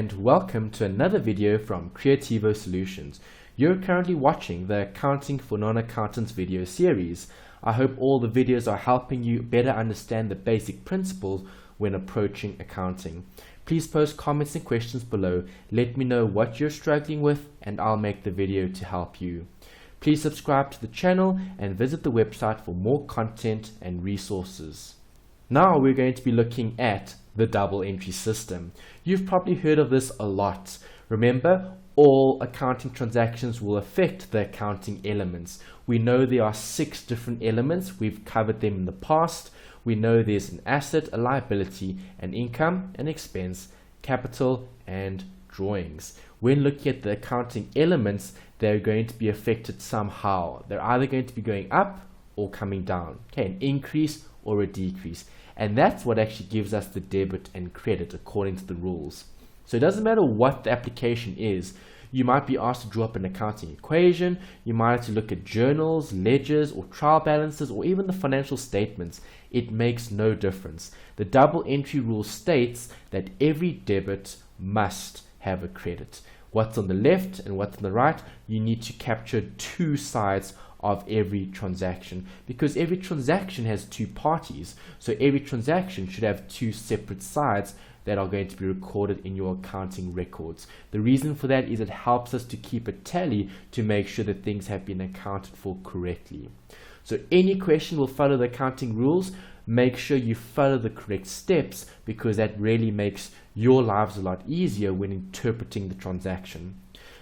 and welcome to another video from Creativo Solutions. You're currently watching the Accounting for Non-Accountants video series. I hope all the videos are helping you better understand the basic principles when approaching accounting. Please post comments and questions below. Let me know what you're struggling with and I'll make the video to help you. Please subscribe to the channel and visit the website for more content and resources. Now we're going to be looking at the double entry system. You've probably heard of this a lot. Remember, all accounting transactions will affect the accounting elements. We know there are 6 different elements. We've covered them in the past. We know there's an asset, a liability, an income, an expense, capital, and drawings. When looking at the accounting elements, they're going to be affected somehow. They're either going to be going up or coming down. Okay, an increase or a decrease. And that's what actually gives us the debit and credit according to the rules. So it doesn't matter what the application is. You might be asked to draw up an accounting equation. You might have to look at journals, ledgers, or trial balances, or even the financial statements. It makes no difference. The double entry rule states that every debit must have a credit. What's on the left and what's on the right, you need to capture 2 sides of every transaction, because every transaction has 2 parties. So every transaction should have 2 separate sides that are going to be recorded in your accounting records. The reason for that is it helps us to keep a tally to make sure that things have been accounted for correctly. So any question will follow the accounting rules. Make sure you follow the correct steps, because that really makes your lives a lot easier when interpreting the transaction.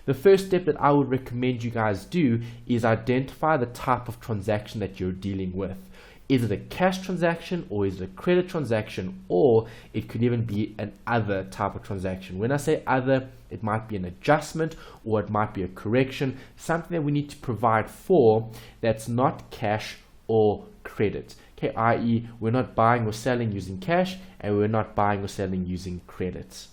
The first step that I would recommend you guys do is identify the type of transaction that you're dealing with. Is it a cash transaction, or is it a credit transaction, or it could even be an other type of transaction. When I say other, it might be an adjustment or it might be a correction, something that we need to provide for that's not cash or credit. Okay, i.e. we're not buying or selling using cash, and we're not buying or selling using credit.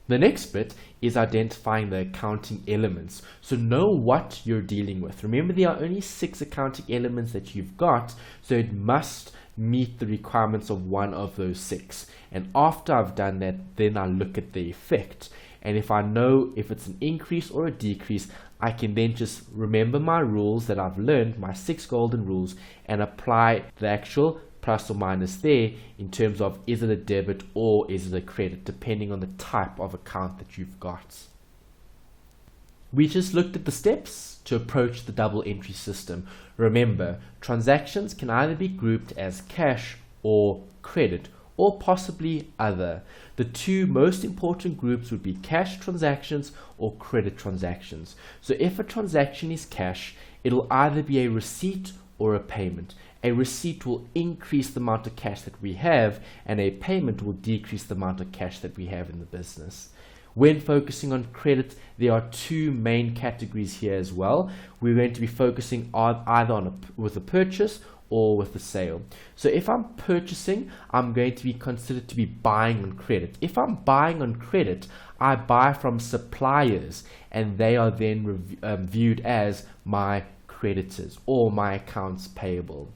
The next bit is identifying the accounting elements. So know what you're dealing with. Remember, there are only 6 accounting elements that you've got, so it must meet the requirements of one of those 6. And after I've done that, then I look at the effect. And if I know if it's an increase or a decrease, I can then just remember my rules that I've learned, my 6 golden rules, and apply the actual plus or minus there in terms of is it a debit or is it a credit, depending on the type of account that you've got. We just looked at the steps to approach the double entry system. Remember, transactions can either be grouped as cash or credit, or possibly other. The 2 most important groups would be cash transactions or credit transactions. So if a transaction is cash, it'll either be a receipt or a payment. A receipt will increase the amount of cash that we have, and a payment will decrease the amount of cash that we have in the business. When focusing on credit, there are 2 main categories here as well. We're going to be focusing on either with a purchase or with a sale. So if I'm purchasing, I'm going to be considered to be buying on credit. If I'm buying on credit, I buy from suppliers, and they are then viewed as my creditors or my accounts payable.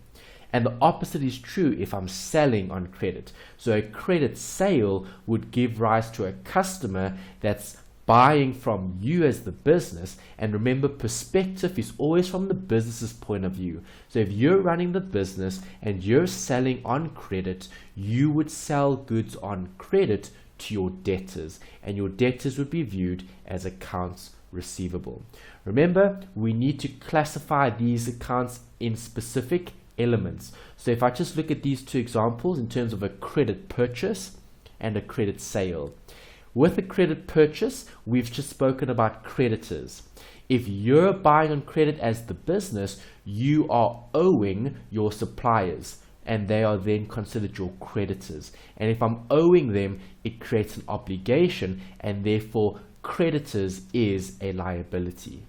And the opposite is true if I'm selling on credit. So a credit sale would give rise to a customer that's buying from you as the business. And remember, perspective is always from the business's point of view. So if you're running the business and you're selling on credit, you would sell goods on credit to your debtors, and your debtors would be viewed as accounts receivable. Remember, we need to classify these accounts in specific elements. So if I just look at these 2 examples in terms of a credit purchase and a credit sale. With a credit purchase, we've just spoken about creditors. If you're buying on credit as the business, you are owing your suppliers, and they are then considered your creditors. And if I'm owing them, it creates an obligation, and therefore creditors is a liability.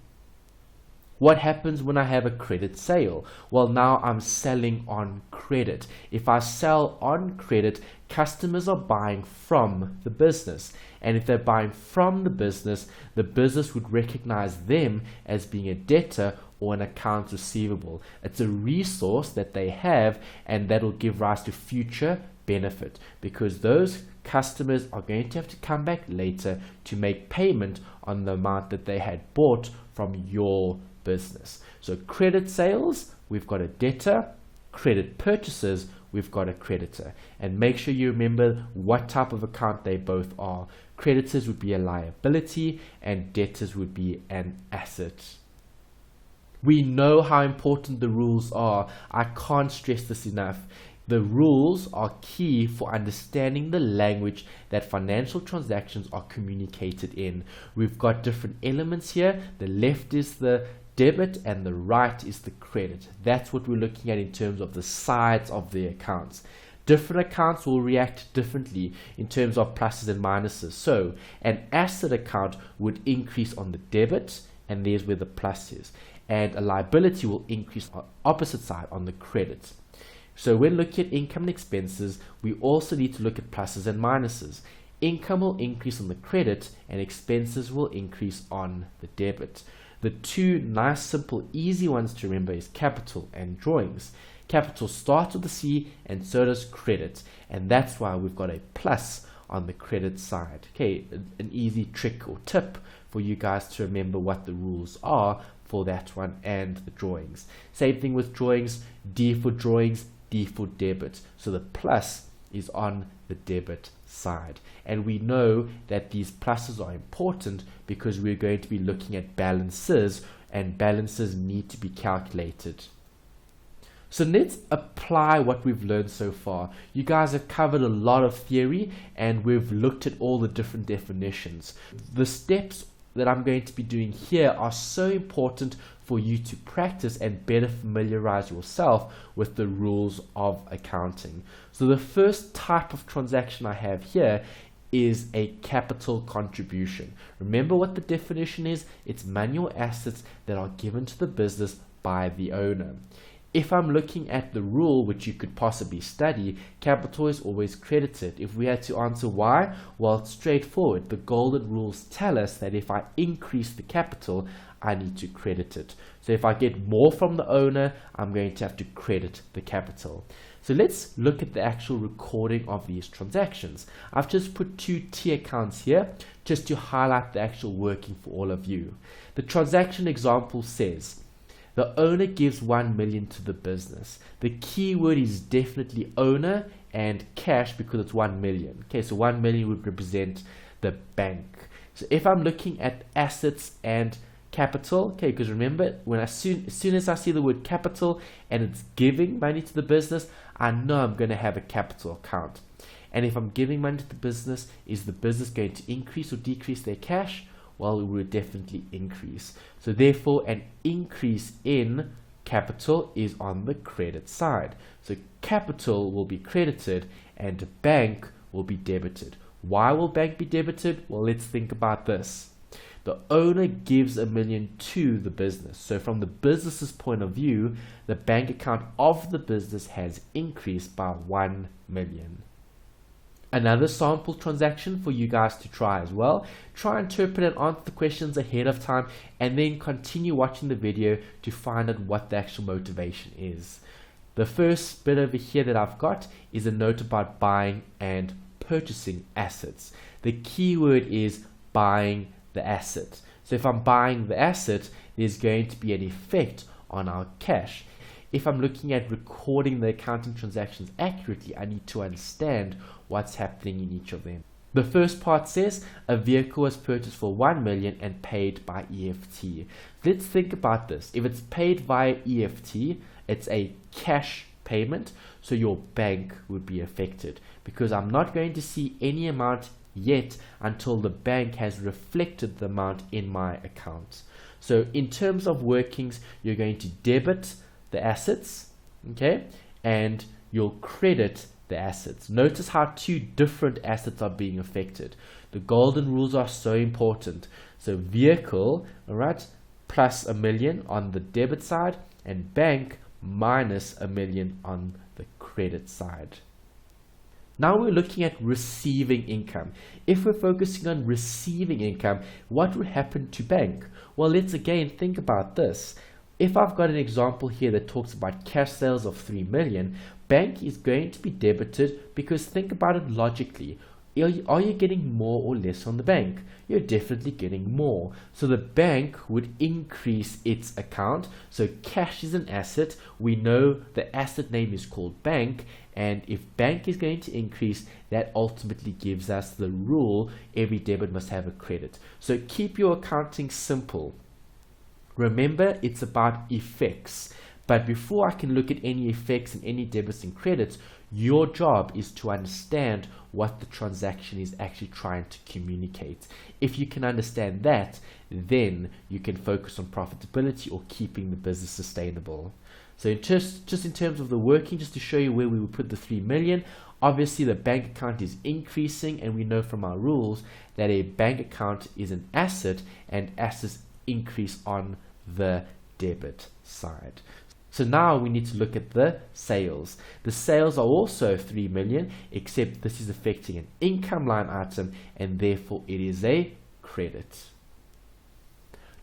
What happens when I have a credit sale? Well, now I'm selling on credit. If I sell on credit, customers are buying from the business. And if they're buying from the business would recognize them as being a debtor or an account receivable. It's a resource that they have, and that'll give rise to future benefit, because those customers are going to have to come back later to make payment on the amount that they had bought from your business. So credit sales, we've got a debtor. Credit purchases, we've got a creditor. And make sure you remember what type of account they both are. Creditors would be a liability and debtors would be an asset. We know how important the rules are. I can't stress this enough. The rules are key for understanding the language that financial transactions are communicated in. We've got different elements here. The left is the debit and the right is the credit. That's what we're looking at in terms of the sides of the accounts. Different accounts will react differently in terms of pluses and minuses. So an asset account would increase on the debit, and there's where the plus is. And a liability will increase on the opposite side, on the credit. So when looking at income and expenses, we also need to look at pluses and minuses. Income will increase on the credit and expenses will increase on the debit. The two nice, simple, easy ones to remember is capital and drawings. Capital starts with the C and so does credit, and that's why we've got a plus on the credit side. Okay, an easy trick or tip for you guys to remember what the rules are for that one and the drawings. Same thing with drawings, D for drawings, D for debit. So the plus is on the debit side, and we know that these pluses are important because we're going to be looking at balances, and balances need to be calculated. So let's apply what we've learned so far. You guys have covered a lot of theory and we've looked at all the different definitions. The steps that I'm going to be doing here are so important for you to practice and better familiarize yourself with the rules of accounting. So the first type of transaction I have here is a capital contribution. Remember what the definition is? It's money or assets that are given to the business by the owner. If I'm looking at the rule, which you could possibly study, capital is always credited. If we had to answer why, well, it's straightforward. The golden rules tell us that if I increase the capital, I need to credit it. So if I get more from the owner, I'm going to have to credit the capital. So let's look at the actual recording of these transactions. I've just put two T accounts here just to highlight the actual working for all of you. The transaction example says, the owner gives 1 million to the business. The key word is definitely owner and cash because it's 1 million. Okay, so 1 million would represent the bank. So if I'm looking at assets and capital, okay, because remember, when as soon as I see the word capital and it's giving money to the business, I know I'm going to have a capital account. And if I'm giving money to the business, is the business going to increase or decrease their cash? Well, it will definitely increase. So therefore, an increase in capital is on the credit side. So capital will be credited and bank will be debited. Why will bank be debited? Well, let's think about this. The owner gives 1 million to the business. So from the business's point of view, the bank account of the business has increased by 1 million. Another sample transaction for you guys to try as well. Try and interpret and answer the questions ahead of time and then continue watching the video to find out what the actual motivation is. The first bit over here that I've got is a note about buying and purchasing assets. The key word is buying the asset. So if I'm buying the asset, there's going to be an effect on our cash. If I'm looking at recording the accounting transactions accurately, I need to understand what's happening in each of them. The first part says a vehicle was purchased for 1 million and paid by EFT. Let's think about this. If it's paid via EFT, it's a cash payment, so your bank would be affected because I'm not going to see any amount yet until the bank has reflected the amount in my account. So in terms of workings, you're going to debit the assets, okay, and you'll credit the assets. Notice how two different assets are being affected. The golden rules are so important. So vehicle, all right, plus 1 million on the debit side, and bank minus 1 million on the credit side. Now we're looking at receiving income. If we're focusing on receiving income, what would happen to bank? Well, let's again think about this. If I've got an example here that talks about cash sales of 3 million, bank is going to be debited because think about it logically. Are you getting more or less from the bank? You're definitely getting more. So the bank would increase its account. So cash is an asset. We know the asset name is called bank. And if bank is going to increase, that ultimately gives us the rule every debit must have a credit. So keep your accounting simple. Remember, it's about effects. But before I can look at any effects and any debits and credits, your job is to understand what the transaction is actually trying to communicate. If you can understand that, then you can focus on profitability or keeping the business sustainable. So just in terms of the working, just to show you where we would put the 3 million, obviously the bank account is increasing, and we know from our rules that a bank account is an asset, and assets increase on the debit side. So now we need to look at the sales. The sales are also 3 million, except this is affecting an income line item, and therefore it is a credit.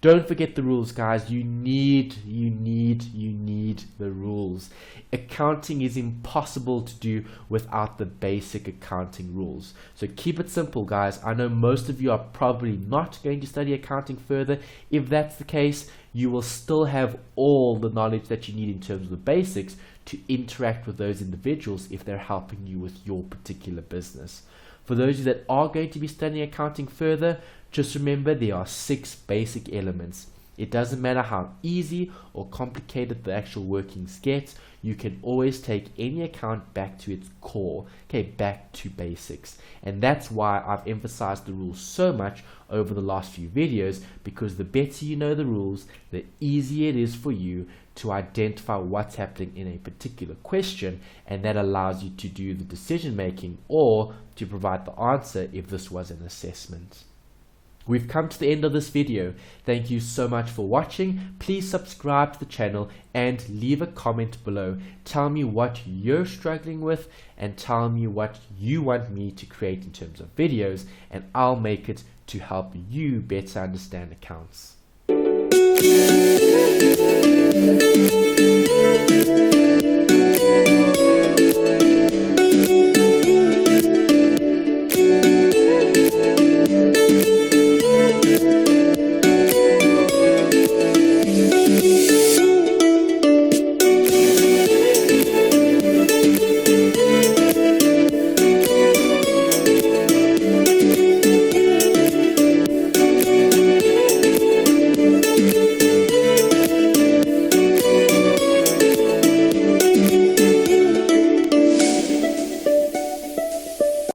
Don't forget the rules, guys. You need the rules. Accounting is impossible to do without the basic accounting rules. So keep it simple, guys. I know most of you are probably not going to study accounting further. If that's the case, you will still have all the knowledge that you need in terms of the basics to interact with those individuals if they're helping you with your particular business. For those of you that are going to be studying accounting further, just remember there are 6 basic elements. It doesn't matter how easy or complicated the actual workings get, you can always take any account back to its core, okay, back to basics. And that's why I've emphasized the rules so much over the last few videos, because the better you know the rules, the easier it is for you to identify what's happening in a particular question, and that allows you to do the decision making or to provide the answer if this was an assessment. We've come to the end of this video. Thank you so much for watching. Please subscribe to the channel and leave a comment below. Tell me what you're struggling with and tell me what you want me to create in terms of videos, and I'll make it to help you better understand accounts.